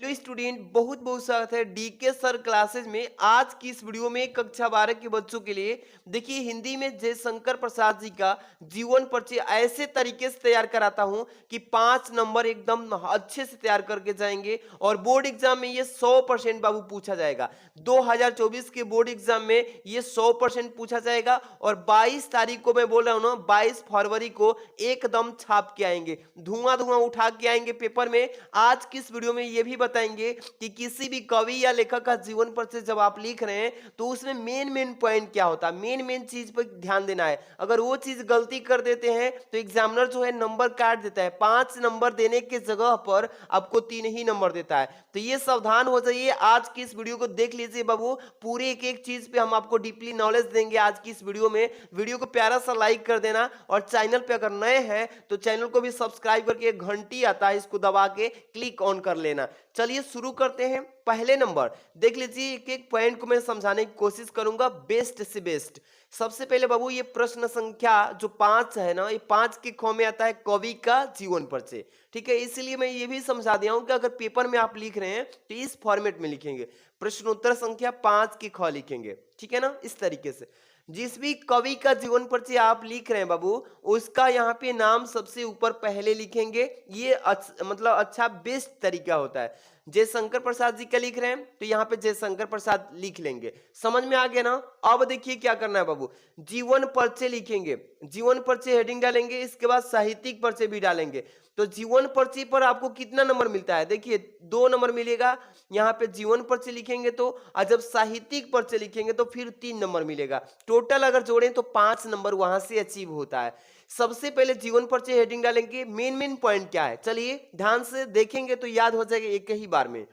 Hello student, बहुत बहुत स्वागत है डीके सर क्लासेज में। आज की इस वीडियो में कक्षा 12 के बच्चों के लिए देखिए हिंदी में जयशंकर प्रसाद जी का जीवन परिचय ऐसे तरीके से तैयार कराता हूं कि 5 नंबर एकदम अच्छे से तैयार करके जाएंगे और बोर्ड एग्जाम में ये 100% बाबू पूछा जाएगा। 2024 के बोर्ड एग्जाम में ये 100% पूछा जाएगा और 22 तारीख को मैं बोल रहा हूँ ना, 22 फरवरी को एकदम छाप के आएंगे, धुआं धुआं उठा के आएंगे पेपर में। आज की इस वीडियो में ये भी बताएंगे कि किसी भी कवि या लेखक का जीवन परिचय जब आप लिख रहे हैं तो उसमें मेन मेन पॉइंट क्या होता है, मेन मेन चीज पर ध्यान देना है। अगर वो चीज गलती कर देते हैं तो एग्जामिनर जो है नंबर काट देता है, 5 नंबर देने के जगह पर आपको 3 ही नंबर देता है। तो ये सावधान हो जाइए, आज की इस वीडियो को देख लीजिए बाबू, पूरे एक एक चीज पे हम आपको डीपली नॉलेज देंगे आज की इस वीडियो में। वीडियो को प्यारा सा लाइक कर देना और चैनल पे अगर नए हैं तो चैनल को भी सब्सक्राइब करके, घंटी आता है इसको दबा के क्लिक ऑन कर लेना। चलिए शुरू करते हैं। पहले नंबर देख लीजिए, एक एक पॉइंट को मैं समझाने की कोशिश करूंगा बेस्ट से बेस्ट। सबसे पहले बाबू ये प्रश्न संख्या जो 5 है ना, ये 5 के ख में आता है कवि का जीवन परिचय। ठीक है, इसलिए मैं ये भी समझा दिया हूं कि अगर पेपर में आप लिख रहे हैं तो इस फॉर्मेट में लिखेंगे, प्रश्नोत्तर संख्या 5 के ख लिखेंगे। ठीक है ना, इस तरीके से जिस भी कवि का जीवन परिचय आप लिख रहे हैं बाबू, उसका यहाँ पे नाम सबसे ऊपर पहले लिखेंगे। ये मतलब अच्छा बेस्ट तरीका होता है। जयशंकर प्रसाद जी का लिख रहे हैं तो यहाँ पे जयशंकर प्रसाद लिख लेंगे। समझ में आ गया ना। अब देखिए क्या करना है बाबू, जीवन परिचय लिखेंगे, जीवन परिचय हेडिंग डालेंगे, इसके बाद साहित्यिक परिचय भी डालेंगे। तो जीवन परिचय पर आपको कितना नंबर मिलता है, देखिए 2 नंबर मिलेगा यहाँ पे जीवन परिचय लिखेंगे तो, और जब साहित्यिक परिचय लिखेंगे तो फिर 3 नंबर मिलेगा। टोटल अगर जोड़ें तो 5 नंबर वहां से अचीव होता है। सबसे पहले जीवन परिचय हेडिंग डालेंगे, मेन मेन पॉइंट क्या है चलिए ध्यान से देखेंगे तो याद हो जाएगा एक ही बार में।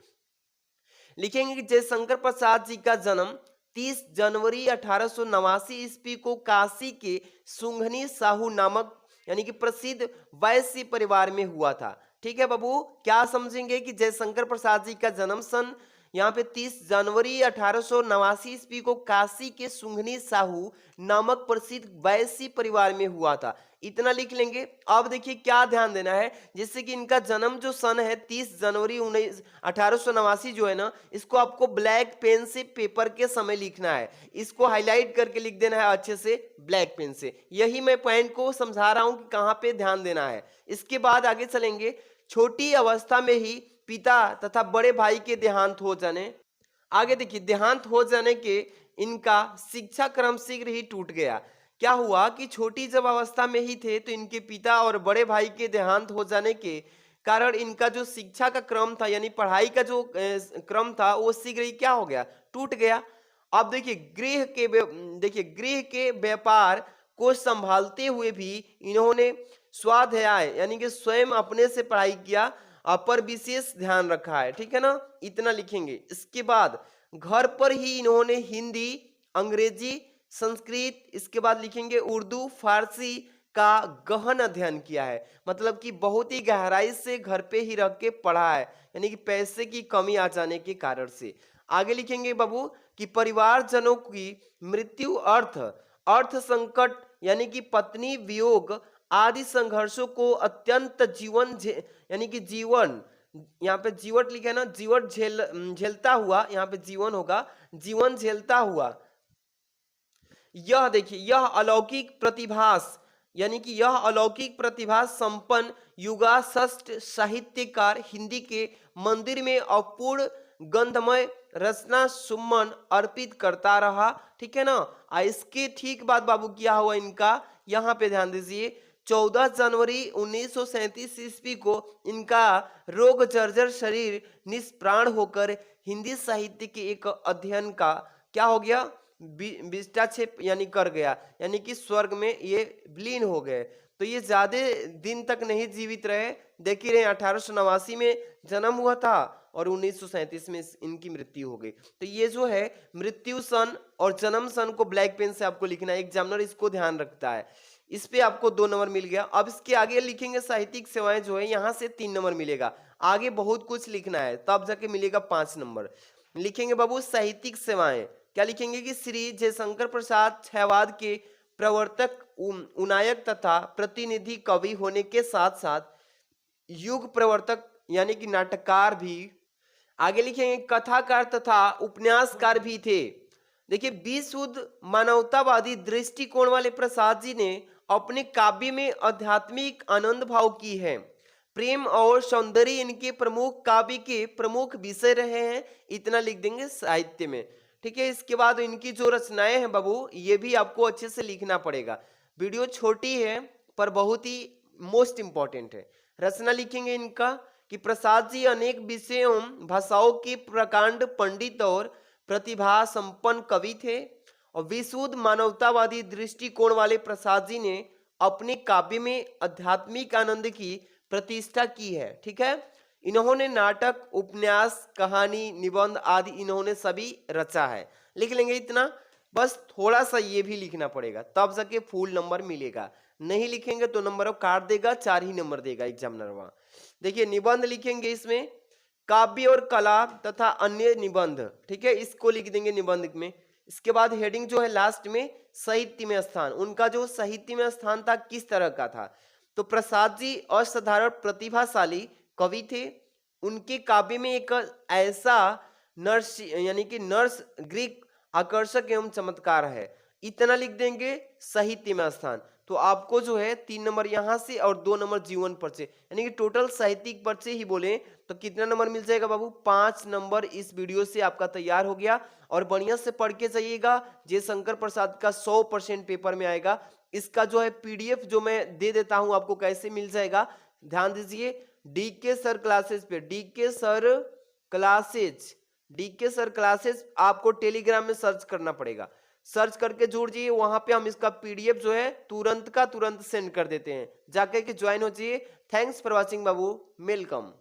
लिखेंगे कि जयशंकर प्रसाद जी का जन्म 30 जनवरी 1889 ईस्वी को काशी के सुंघनी साहू नामक यानी कि प्रसिद्ध वैश्य परिवार में हुआ था। ठीक है बाबू, क्या समझेंगे कि जयशंकर प्रसाद जी का जन्म सन यहाँ पे 30 जनवरी 1889 ईस्वी को काशी के सुंघनी साहू नामक प्रसिद्ध वैश्य परिवार में हुआ था, इतना लिख लेंगे। अब देखिए क्या ध्यान देना है, जिससे कि इनका जन्म जो सन है 30 जनवरी 1889 जो है ना, इसको आपको ब्लैक पेन से पेपर के समय लिखना है, इसको हाईलाइट करके लिख देना है अच्छे से ब्लैक पेन से। यही मैं पॉइंट को समझा रहा हूं कि कहां पे ध्यान देना है। इसके बाद आगे चलेंगे। छोटी अवस्था में ही पिता तथा बड़े भाई के देहांत हो जाने, आगे देखिए देहांत हो जाने के इनका शिक्षा क्रम शीघ्र ही टूट गया। क्या हुआ कि छोटी जब अवस्था में ही थे तो इनके पिता और बड़े भाई के देहांत हो जाने के कारण इनका जो शिक्षा का क्रम था यानी पढ़ाई का जो क्रम था वो शीघ्र ही क्या हो गया, टूट गया। अब देखिए गृह के व्यापार को संभालते हुए भी इन्होंने स्वाध्याय यानी कि स्वयं अपने से पढ़ाई किया, पर विशेष ध्यान रखा है। ठीक है ना, इतना लिखेंगे। इसके बाद घर पर ही इन्होंने हिंदी, अंग्रेजी, संस्कृत, इसके बाद लिखेंगे उर्दू, फारसी का गहन अध्ययन किया है, मतलब कि बहुत ही गहराई से घर पे ही रख के पढ़ा है, यानी कि पैसे की कमी आ जाने के कारण से। आगे लिखेंगे बाबू कि परिवारजनों की मृत्यु, अर्थ संकट यानी कि पत्नी वियोग आदि संघर्षों को अत्यंत यानी कि जीवन, यहाँ पे जीवट लिखा है ना, जीवट झेलता हुआ, यहाँ पे जीवन होगा, जीवन झेलता हुआ। यह देखिए यह अलौकिक प्रतिभास यानी कि यह अलौकिक प्रतिभा संपन्न युगाश्रेष्ठ साहित्यकार हिंदी के मंदिर में अपूर्ण गंधमय रचना सुमन अर्पित करता रहा। ठीक है ना। इसके ठीक बाद बाबू क्या हुआ इनका, यहाँ पे ध्यान दीजिए। 14 जनवरी 1937 ईस्वी को इनका रोग जर्जर शरीर निष्प्राण होकर हिंदी साहित्य के एक अध्ययन का क्या हो गया, विष्टाक्षेप यानी कर गया, यानी कि स्वर्ग में ये विलीन हो गए। तो ये ज्यादा दिन तक नहीं जीवित रहे, देख ही रहे 1889 में जन्म हुआ था और 1937 में इनकी मृत्यु हो गई। तो ये जो है मृत्यु सन और जन्म सन को ब्लैक पेन से आपको लिखना है, एग्जामिनर इसको ध्यान रखता है। इस पे आपको 2 नंबर मिल गया। अब इसके आगे लिखेंगे साहित्यिक सेवाएं जो है, यहाँ से 3 नंबर मिलेगा। आगे बहुत कुछ लिखना है तब जाके मिलेगा 5 नंबर। लिखेंगे बाबू साहित्यिक सेवाएं, क्या लिखेंगे कि श्री जयशंकर प्रसाद छायावाद के प्रवर्तक, उनायक तथा प्रतिनिधि कवि होने के साथ साथ युग प्रवर्तक यानी कि नाटककार भी आगे लिखेंगे कथाकार तथा उपन्यासकार भी थे। देखिए विशुद्ध मानवतावादी दृष्टिकोण वाले प्रसाद जी ने अपने काव्य में आध्यात्मिक आनंद भाव की है। प्रेम और सौंदर्य इनके प्रमुख काव्य के प्रमुख विषय रहे हैं। इतना लिख देंगे साहित्य में। ठीक है, इसके बाद इनकी जो रचनाएं हैं बाबू, ये भी आपको अच्छे से लिखना पड़ेगा। वीडियो छोटी है पर बहुत ही मोस्ट इंपॉर्टेंट है। रचना लिखेंगे इनका कि प्रसाद जी अनेक विषयों भाषाओं के प्रकांड पंडित और प्रतिभा संपन्न कवि थे और विशुद्ध मानवतावादी दृष्टिकोण वाले प्रसाद जी ने अपने काव्य में आध्यात्मिक आनंद की प्रतिष्ठा की है। ठीक है, इन्होंने नाटक, उपन्यास, कहानी, निबंध आदि इन्होंने सभी रचा है। लिख लेंगे इतना, बस थोड़ा सा ये भी लिखना पड़ेगा तब जाके फुल नंबर मिलेगा। नहीं लिखेंगे तो नंबर काट देगा, 4 ही नंबर देगा एग्जामिनर वहां। देखिए निबंध लिखेंगे इसमें काव्य और कला तथा अन्य निबंध। ठीक है, इसको लिख देंगे निबंध में। इसके बाद हेडिंग जो है लास्ट में साहित्य में स्थान, उनका जो साहित्य में स्थान था किस तरह का था। तो प्रसाद जी असाधारण प्रतिभाशाली कवि थे। उनके काव्य में एक ऐसा नर्स यानी कि नर्स ग्रीक आकर्षक एवं चमत्कार है। इतना लिख देंगे साहित्य में स्थान। तो आपको जो है 3 नंबर यहाँ से और 2 नंबर जीवन परिचय यानी कि टोटल साहित्यिक परिचय ही बोले तो कितना नंबर मिल जाएगा बाबू, 5 नंबर इस वीडियो से आपका तैयार हो गया। और बढ़िया से पढ़ के जाइएगा, जयशंकर प्रसाद का 100% पेपर में आएगा। इसका जो है पीडीएफ जो मैं दे देता हूं आपको, कैसे मिल जाएगा ध्यान दीजिए। डीके सर क्लासेस पे, डीके सर क्लासेस आपको टेलीग्राम में सर्च करना पड़ेगा। सर्च करके जुड़ जाइए, वहां पे हम इसका पीडीएफ जो है तुरंत का तुरंत सेंड कर देते हैं, जाके के ज्वाइन हो जाइए। Thanks for watching Babu, welcome.